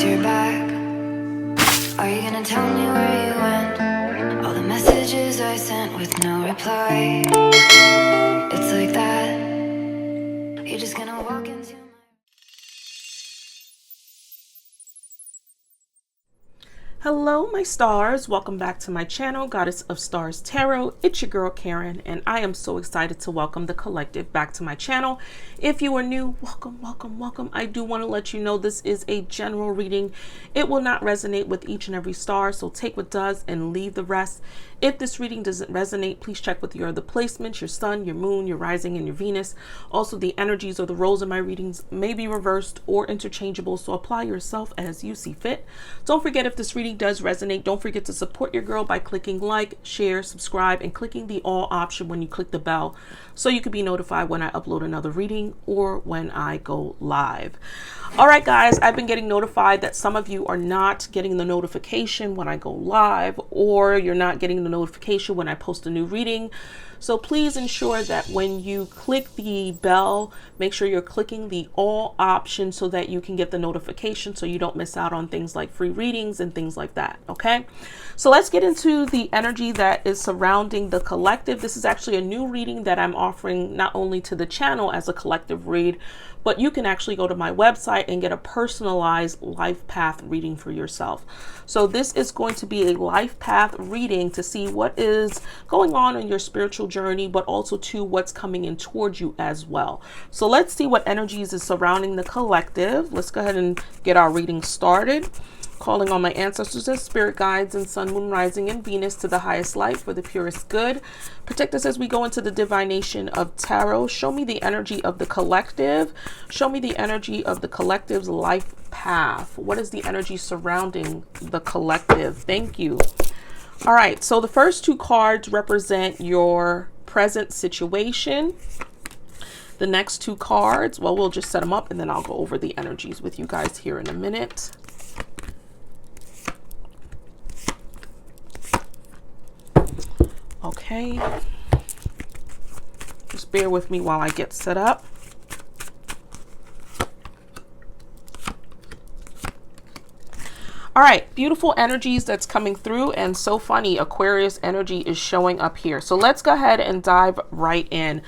you're back. Are you gonna tell me where you went? All the messages I sent with no reply. It's like that. You're just gonna walk into my... Hello my stars, welcome back to my channel, Goddess of Stars Tarot. It's your girl Karen, and I am so excited to welcome the collective back to my channel. If you are new, welcome. I do want to let you know this is a general reading. It will not resonate with each and every star, so take what does and leave the rest. If this reading doesn't resonate, please check with your other placements, your sun, your moon, your rising, and your Venus. Also, the energies or the roles of my readings may be reversed or interchangeable, so apply yourself as you see fit. Don't forget, if this reading does resonate, don't forget to support your girl by clicking like, share, subscribe, and clicking the all option when you click the bell so you can be notified when I upload another reading or when I go live. All right, guys, I've been getting notified that some of you are not getting the notification when I go live, or you're not getting the notification when I post a new reading. So please ensure that when you click the bell, make sure you're clicking the all option so that you can get the notification so you don't miss out on things like free readings and things like that. Okay, so let's get into the energy that is surrounding the collective. This is actually a new reading that I'm offering not only to the channel as a collective read, but you can actually go to my website and get a personalized life path reading for yourself. So this is going to be a life path reading to see what is going on in your spiritual journey, but also to what's coming in towards you as well. So let's see what energies is surrounding the collective. Let's go ahead and get our reading started. Calling on my ancestors and spirit guides and sun, moon, rising, and Venus to the highest light for the purest good. Protect us as we go into the divination of tarot. Show me the energy of the collective. Show me the energy of the collective's life path. What is the energy surrounding the collective? Thank you. All right, so the first two cards represent your present situation. The next two cards, well, we'll just set them up and then I'll go over the energies with you guys here in a minute. Okay, just bear with me while I get set up. All right, beautiful energies that's coming through, and so funny, Aquarius energy is showing up here. So let's go ahead and dive right in.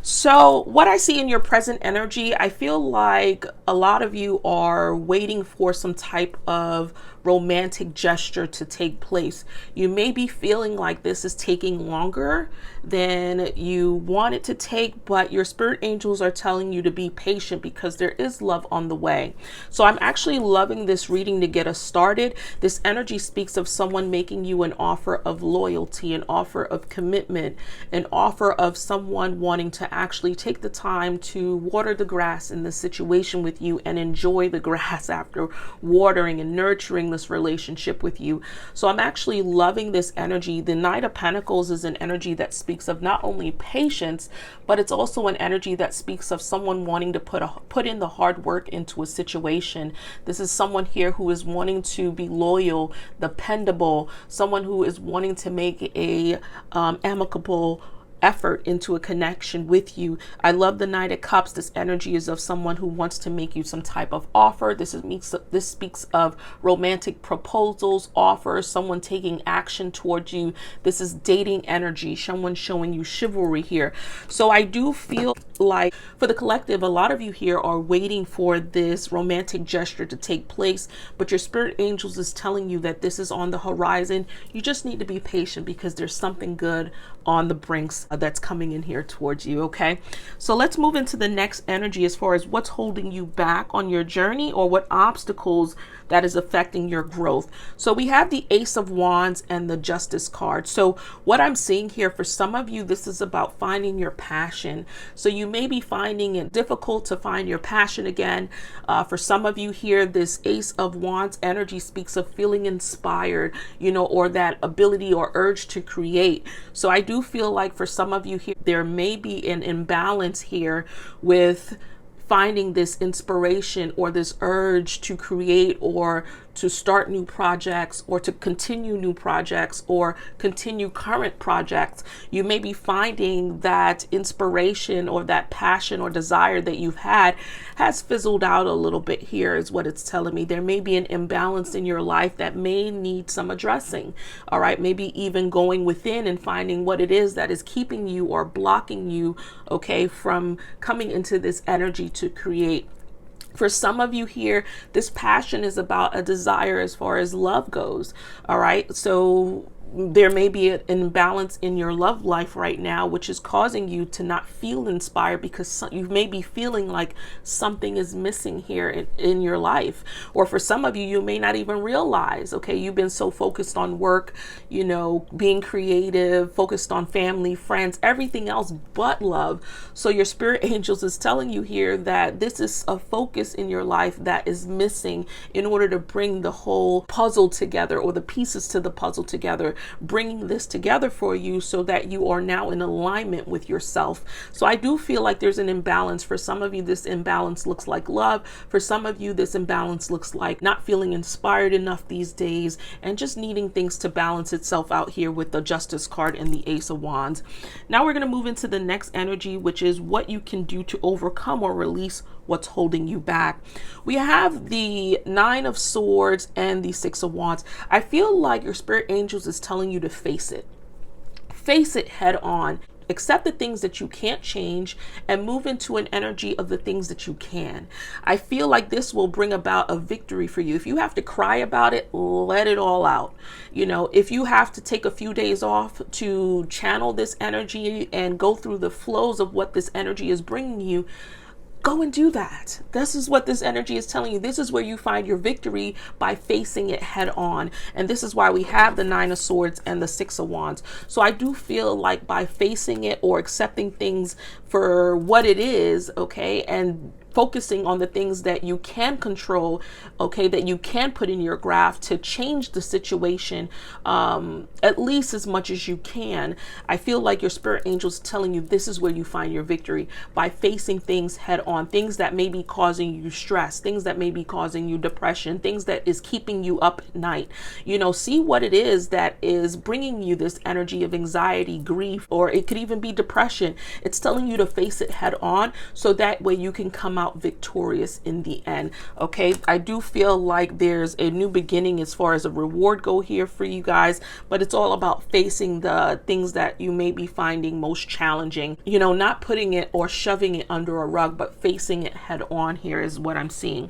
So what I see in your present energy, I feel like a lot of you are waiting for some type of romantic gesture to take place. You may be feeling like this is taking longer than you want it to take, but your spirit angels are telling you to be patient because there is love on the way. So I'm actually loving this reading to get us started. This energy speaks of someone making you an offer of loyalty, an offer of commitment, an offer of someone wanting to actually take the time to water the grass in the situation with you and enjoy the grass after watering and nurturing this relationship with you. So I'm actually loving this energy. The Knight of Pentacles is an energy that speaks of not only patience, but it's also an energy that speaks of someone wanting to put in the hard work into a situation. This is someone here who is wanting to be loyal, dependable, someone who is wanting to make a amicable effort into a connection with you. I love the Knight of Cups. This energy is of someone who wants to make you some type of offer. This speaks of romantic proposals, offers, someone taking action towards you. This is dating energy, someone showing you chivalry here. So I do feel like for the collective, a lot of you here are waiting for this romantic gesture to take place, but your spirit angels is telling you that this is on the horizon. You just need to be patient because there's something good on the brinks that's coming in here towards you. Okay, so let's move into the next energy as far as what's holding you back on your journey or what obstacles that is affecting your growth. So we have the Ace of Wands and the Justice card. So what I'm seeing here for some of you, this is about finding your passion. So you may be finding it difficult to find your passion again. For some of you here, this Ace of Wands energy speaks of feeling inspired, you know, or that ability or urge to create. So I do feel like for some of you here, there may be an imbalance here with finding this inspiration or this urge to create or to start new projects or to continue new projects or continue current projects. You may be finding that inspiration or that passion or desire that you've had has fizzled out a little bit here, is what it's telling me. There may be an imbalance in your life that may need some addressing. All right. Maybe even going within and finding what it is that is keeping you or blocking you, okay, from coming into this energy to create. For some of you here, this passion is about a desire as far as love goes. All right. So there may be an imbalance in your love life right now, which is causing you to not feel inspired because you may be feeling like something is missing here in your life. Or for some of you, you may not even realize, okay, you've been so focused on work, you know, being creative, focused on family, friends, everything else but love. So your spirit angels is telling you here that this is a focus in your life that is missing in order to bring the whole puzzle together, or the pieces to the puzzle together, bringing this together for you so that you are now in alignment with yourself. So I do feel like there's an imbalance. For some of you, this imbalance looks like love. For some of you, this imbalance looks like not feeling inspired enough these days and just needing things to balance itself out here with the Justice card and the Ace of Wands. Now we're going to move into the next energy, which is what you can do to overcome or release what's holding you back. We have the Nine of Swords and the Six of Wands. I feel like your spirit angels is telling you to face it. Face it head on. Accept the things that you can't change and move into an energy of the things that you can. I feel like this will bring about a victory for you. If you have to cry about it, let it all out. You know, if you have to take a few days off to channel this energy and go through the flows of what this energy is bringing you, go and do that. This is what this energy is telling you. This is where you find your victory, by facing it head on. And this is why we have the Nine of Swords and the Six of Wands. So I do feel like by facing it or accepting things for what it is, okay, and focusing on the things that you can control, okay, that you can put in your graph to change the situation, at least as much as you can. I feel like your spirit angels telling you this is where you find your victory, by facing things head on, things that may be causing you stress, things that may be causing you depression, things that is keeping you up at night. You know, see what it is that is bringing you this energy of anxiety, grief, or it could even be depression. It's telling you to face it head on so that way you can come out victorious in the end. Okay, I do feel like there's a new beginning as far as a reward go here for you guys, but it's all about facing the things that you may be finding most challenging, you know, not putting it or shoving it under a rug, but facing it head on here is what I'm seeing.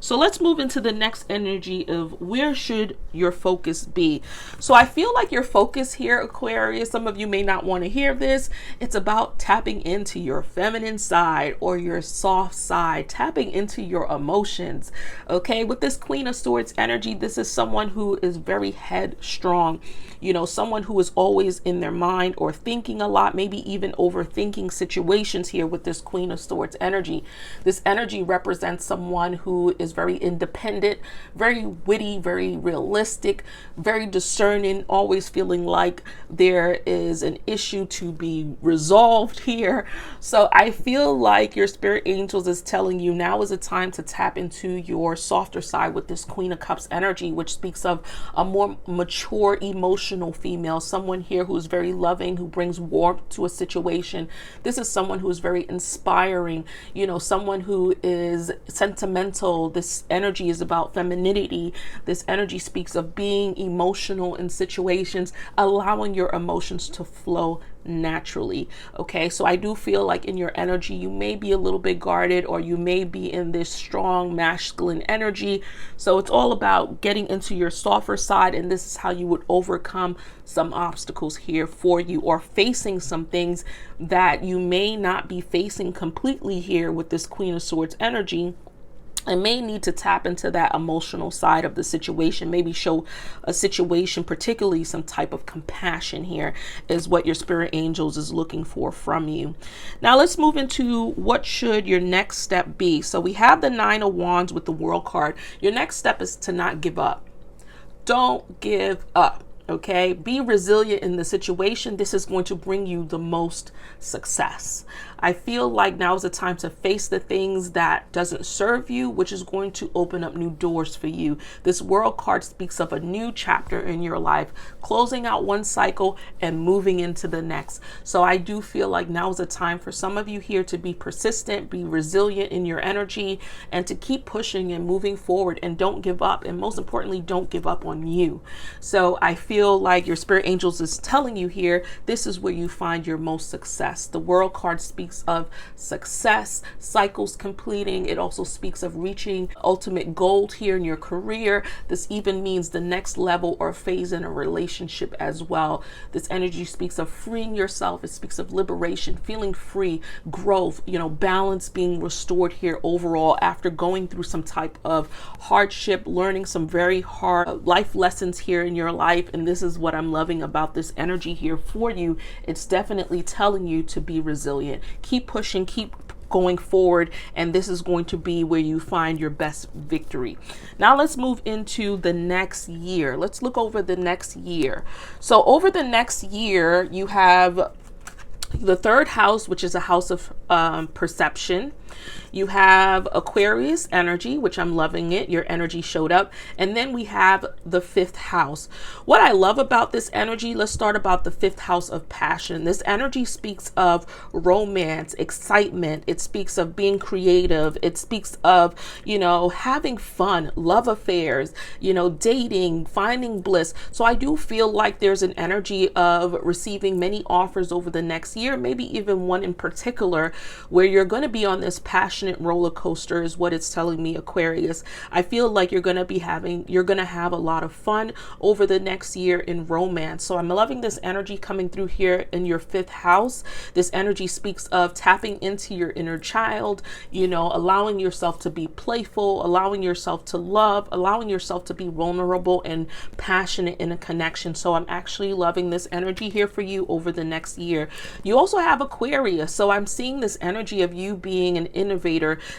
So let's move into the next energy of where should your focus be. So I feel like your focus here, Aquarius, some of you may not want to hear this. It's about tapping into your feminine side or your soft side, tapping into your emotions. Okay, with this Queen of Swords energy, this is someone who is very headstrong, you know, someone who is always in their mind or thinking a lot, maybe even overthinking situations here with this Queen of Swords energy. This energy represents someone who is very independent, very witty, very realistic, very discerning, always feeling like there is an issue to be resolved here. So I feel like your spirit angels is telling you now is a time to tap into your softer side with this Queen of Cups energy, which speaks of a more mature, emotional female, someone here who's very loving, who brings warmth to a situation. This is someone who is very inspiring, you know, someone who is sentimental. This energy is about femininity. This energy speaks of being emotional in situations, allowing your emotions to flow naturally. Okay, so I do feel like in your energy you may be a little bit guarded, or you may be in this strong masculine energy. So it's all about getting into your softer side, and this is how you would overcome some obstacles here for you, or facing some things that you may not be facing completely here with this Queen of Swords energy. I may need to tap into that emotional side of the situation, maybe show a situation, particularly some type of compassion here is what your spirit angels is looking for from you. Now let's move into what should your next step be. So we have the Nine of Wands with the World card. Your next step is to not give up. Don't give up. Okay, be resilient in the situation. This is going to bring you the most success. I feel like now is the time to face the things that doesn't serve you, which is going to open up new doors for you. This World card speaks of a new chapter in your life, closing out one cycle and moving into the next. So I do feel like now is a time for some of you here to be persistent, be resilient in your energy, and to keep pushing and moving forward, and don't give up. And most importantly, don't give up on you. So I feel like your spirit angels is telling you here, this is where you find your most success. The World card speaks of success, cycles completing. It also speaks of reaching ultimate goal here in your career. This even means the next level or phase in a relationship as well. This energy speaks of freeing yourself. It speaks of liberation, feeling free, growth, balance being restored here overall after going through some type of hardship, learning some very hard life lessons here in your life. And this is what I'm loving about this energy here for you. It's definitely telling you to be resilient. Keep pushing, keep going forward, and this is going to be where you find your best victory. Now let's move into the next year. Let's look over the next year. So over the next year, you have the third house, which is a house of perception. You have Aquarius energy, which I'm loving it. Your energy showed up. And then we have the fifth house. What I love about this energy, let's start about the fifth house of passion. This energy speaks of romance, excitement. It speaks of being creative. It speaks of, having fun, love affairs, dating, finding bliss. So I do feel like there's an energy of receiving many offers over the next year, maybe even one in particular, where you're going to be on this passionate roller coaster is what it's telling me, Aquarius. I feel like you're going to have a lot of fun over the next year in romance. So I'm loving this energy coming through here in your fifth house. This energy speaks of tapping into your inner child, allowing yourself to be playful, allowing yourself to love, allowing yourself to be vulnerable and passionate in a connection. So I'm actually loving this energy here for you over the next year. You also have Aquarius. So I'm seeing this energy of you being an innovator.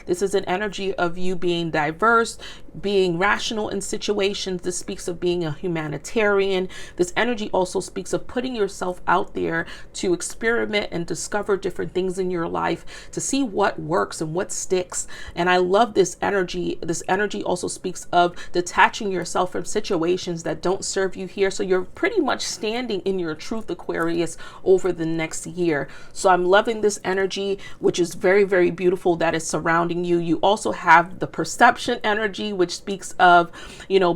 This is an energy of you being diverse, being rational in situations. This speaks of being a humanitarian. This energy also speaks of putting yourself out there to experiment and discover different things in your life to see what works and what sticks. And I love this energy. This energy also speaks of detaching yourself from situations that don't serve you here. So you're pretty much standing in your truth, Aquarius, over the next year. So I'm loving this energy, which is very, very beautiful, that is surrounding you. You also have the perception energy, which speaks of,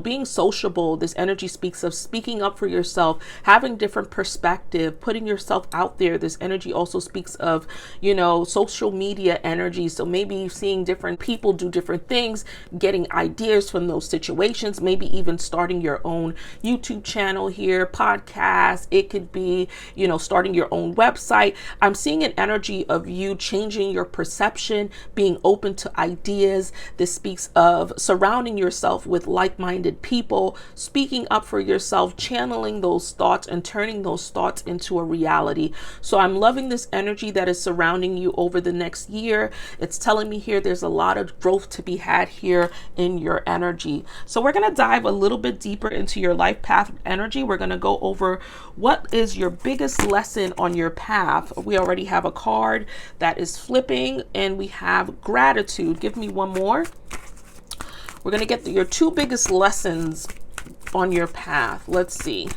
being sociable. This energy speaks of speaking up for yourself, having different perspective, putting yourself out there. This energy also speaks of, social media energy. So maybe seeing different people do different things, getting ideas from those situations, maybe even starting your own YouTube channel here, podcast. It could be, starting your own website. I'm seeing an energy of you changing your perception, being open to ideas. This speaks of surrounding yourself with like-minded people, speaking up for yourself, channeling those thoughts and turning those thoughts into a reality. So I'm loving this energy that is surrounding you over the next year. It's telling me here there's a lot of growth to be had here in your energy. So we're going to dive a little bit deeper into your life path energy. We're going to go over what is your biggest lesson on your path. We already have a card that is flipping, and we have gratitude. Give me one more. We're going to get your two biggest lessons on your path. Let's see.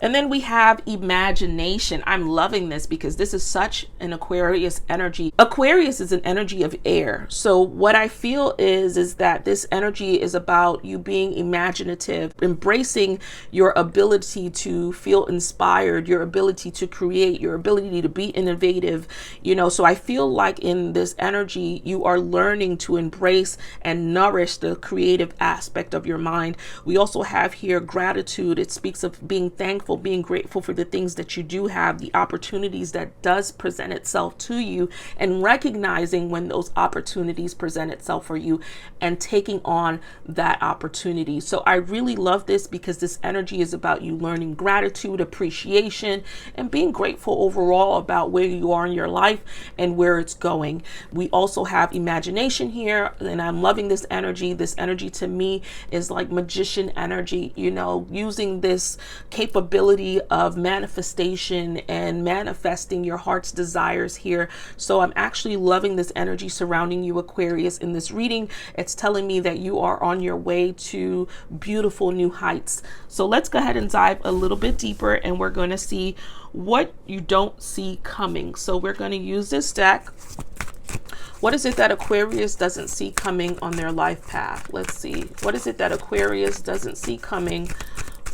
And then we have imagination. I'm loving this because this is such an Aquarius energy. Aquarius is an energy of air. So what I feel is that this energy is about you being imaginative, embracing your ability to feel inspired, your ability to create, your ability to be innovative. So I feel like in this energy, you are learning to embrace and nourish the creative aspect of your mind. We also have here gratitude. It speaks of being thankful beautiful, being grateful for the things that you do have, the opportunities that does present itself to you, and recognizing when those opportunities present itself for you and taking on that opportunity. So I really love this because this energy is about you learning gratitude, appreciation, and being grateful overall about where you are in your life and where it's going. We also have imagination here, and I'm loving this energy. This energy to me is like magician energy, you know, using this capability of manifestation and manifesting your heart's desires here. So I'm actually loving this energy surrounding you, Aquarius. In this reading, it's telling me that you are on your way to beautiful new heights. So let's go ahead and dive a little bit deeper, and we're going to see what you don't see coming. So we're going to use this deck. What is it that Aquarius doesn't see coming on their life path? Let's see. What is it that Aquarius doesn't see coming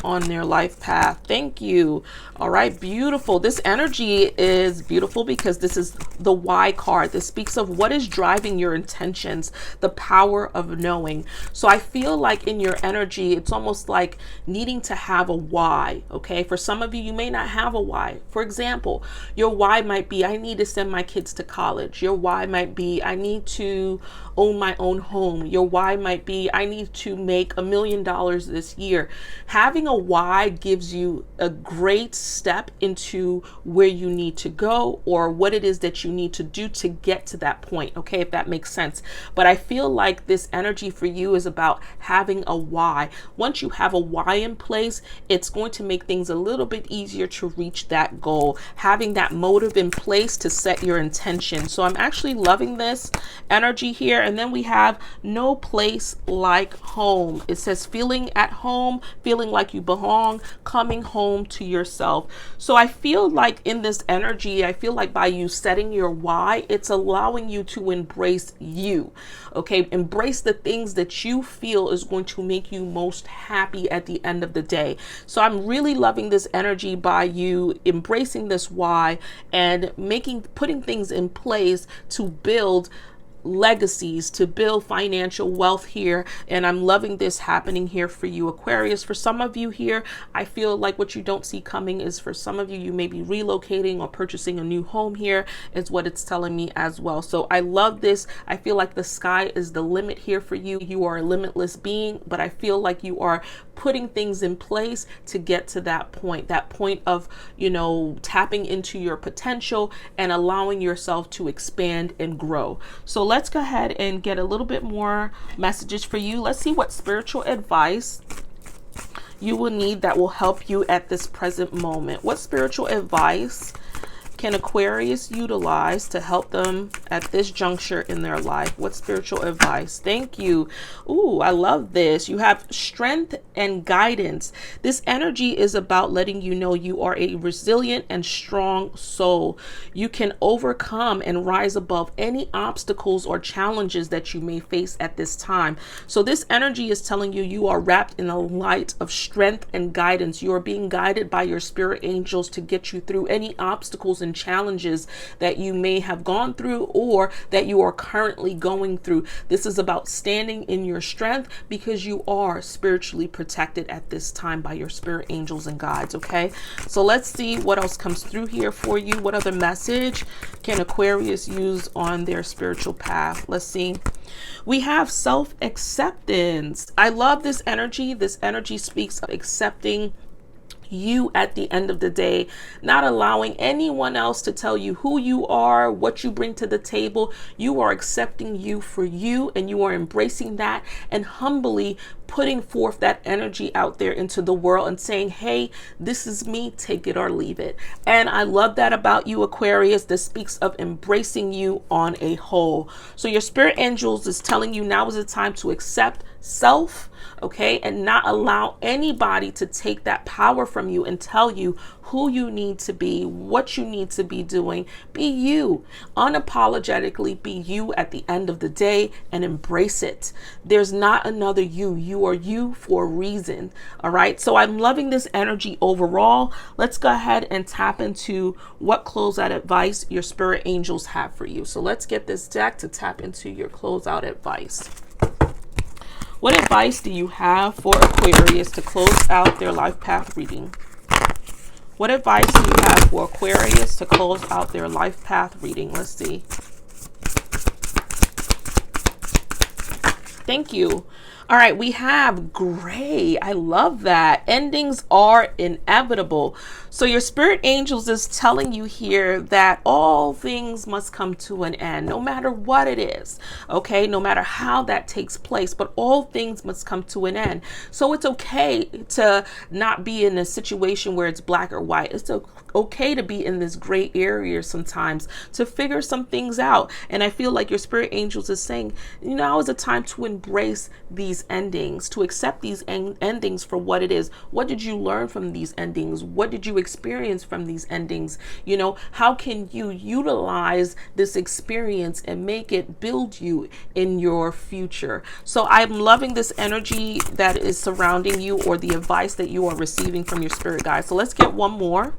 on their life path? Thank you. All right, beautiful. This energy is beautiful because this is the why card. This speaks of what is driving your intentions, the power of knowing. So I feel like in your energy, it's almost like needing to have a why. Okay, for some of you, you may not have a why. For example, your why might be, I need to send my kids to college. Your why might be, I need to own my own home. Your why might be, I need to make $1 million this year. Having a why gives you a great step into where you need to go, or what it is that you need to do to get to that point. Okay, if that makes sense. But I feel like this energy for you is about having a why. Once you have a why in place, it's going to make things a little bit easier to reach that goal. Having that motive in place to set your intention. So I'm actually loving this energy here. And then we have no place like home. It says feeling at home, feeling like you belong, coming home to yourself. So I feel like in this energy, I feel like by you setting your why, it's allowing you to embrace you. Okay, embrace the things that you feel is going to make you most happy at the end of the day. So I'm really loving this energy by you embracing this why and putting things in place to build legacies, to build financial wealth here. And I'm loving this happening here for you, Aquarius. For some of you here, I feel like what you don't see coming is, for some of you, you may be relocating or purchasing a new home here, is what it's telling me as well. So I love this. I feel like the sky is the limit here for you. You are a limitless being, but I feel like you are putting things in place to get to that point of, you know, tapping into your potential and allowing yourself to expand and grow. So let's go ahead and get a little bit more messages for you. Let's see what spiritual advice you will need that will help you at this present moment. What spiritual advice can Aquarius utilize to help them at this juncture in their life? What spiritual advice? Thank you. Ooh, I love this. You have strength and guidance. This energy is about letting you know you are a resilient and strong soul. You can overcome and rise above any obstacles or challenges that you may face at this time. So this energy is telling you you are wrapped in a light of strength and guidance. You are being guided by your spirit angels to get you through any obstacles and challenges that you may have gone through or that you are currently going through. This is about standing in your strength because you are spiritually protected at this time by your spirit angels and guides. Okay, so let's see what else comes through here for you. What other message can Aquarius use on their spiritual path? Let's see. We have self-acceptance. I love this energy. This energy speaks of accepting you at the end of the day, not allowing anyone else to tell you who you are, what you bring to the table. You are accepting you for you, and you are embracing that and humbly putting forth that energy out there into the world and saying, hey, this is me, take it or leave it. And I love that about you, Aquarius. This speaks of embracing you on a whole. So your spirit angels is telling you now is the time to accept self, okay, and not allow anybody to take that power from you and tell you who you need to be, what you need to be doing. Be you, unapologetically be you at the end of the day, and embrace it. There's not another you. You are you for a reason. All right, so I'm loving this energy overall. Let's go ahead and tap into what closeout advice your spirit angels have for you. So let's get this deck to tap into your closeout advice. What advice do you have for Aquarius to close out their life path reading? What advice do you have for Aquarius to close out their life path reading? Let's see. Thank you. All right, we have gray. I love that. Endings are inevitable. So your spirit angels is telling you here that all things must come to an end, no matter what it is. Okay, no matter how that takes place, but all things must come to an end. So it's okay to not be in a situation where it's black or white. It's okay to be in this gray area sometimes, to figure some things out. And I feel like your spirit angels is saying, now is a time to embrace these endings, to accept these endings for what it is. What did you learn from these endings? What did you experience from these endings? How can you utilize this experience and make it build you in your future? So I'm loving this energy that is surrounding you, or the advice that you are receiving from your spirit guides. So let's get one more.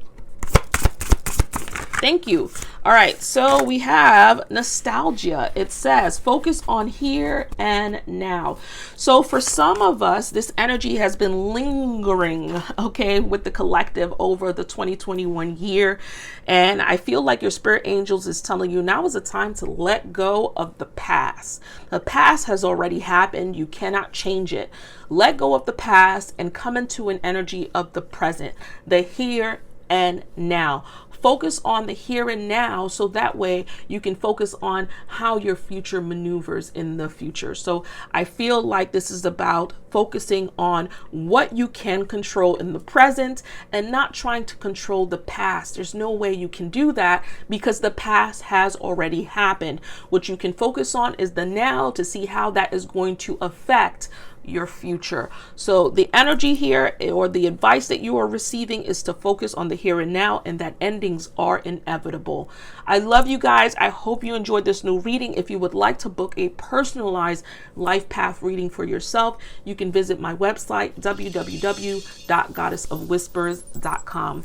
Thank you. All right, so we have nostalgia. It says focus on here and now. So for some of us, this energy has been lingering, okay, with the collective over the 2021 year. And I feel like your spirit angels is telling you now is a time to let go of the past. The past has already happened. You cannot change it. Let go of the past and come into an energy of the present, the here and now. Focus on the here and now, so that way you can focus on how your future maneuvers in the future. So I feel like this is about focusing on what you can control in the present and not trying to control the past. There's no way you can do that because the past has already happened. What you can focus on is the now to see how that is going to affect your future. So the energy here, or the advice that you are receiving, is to focus on the here and now, and that endings are inevitable. I love you guys. I hope you enjoyed this new reading. If you would like to book a personalized life path reading for yourself, you can visit my website, www.goddessofwhispers.com.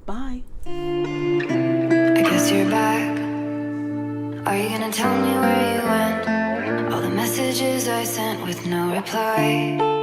Bye. I guess you're back. Are you gonna tell me where you went? All the messages I sent with no reply.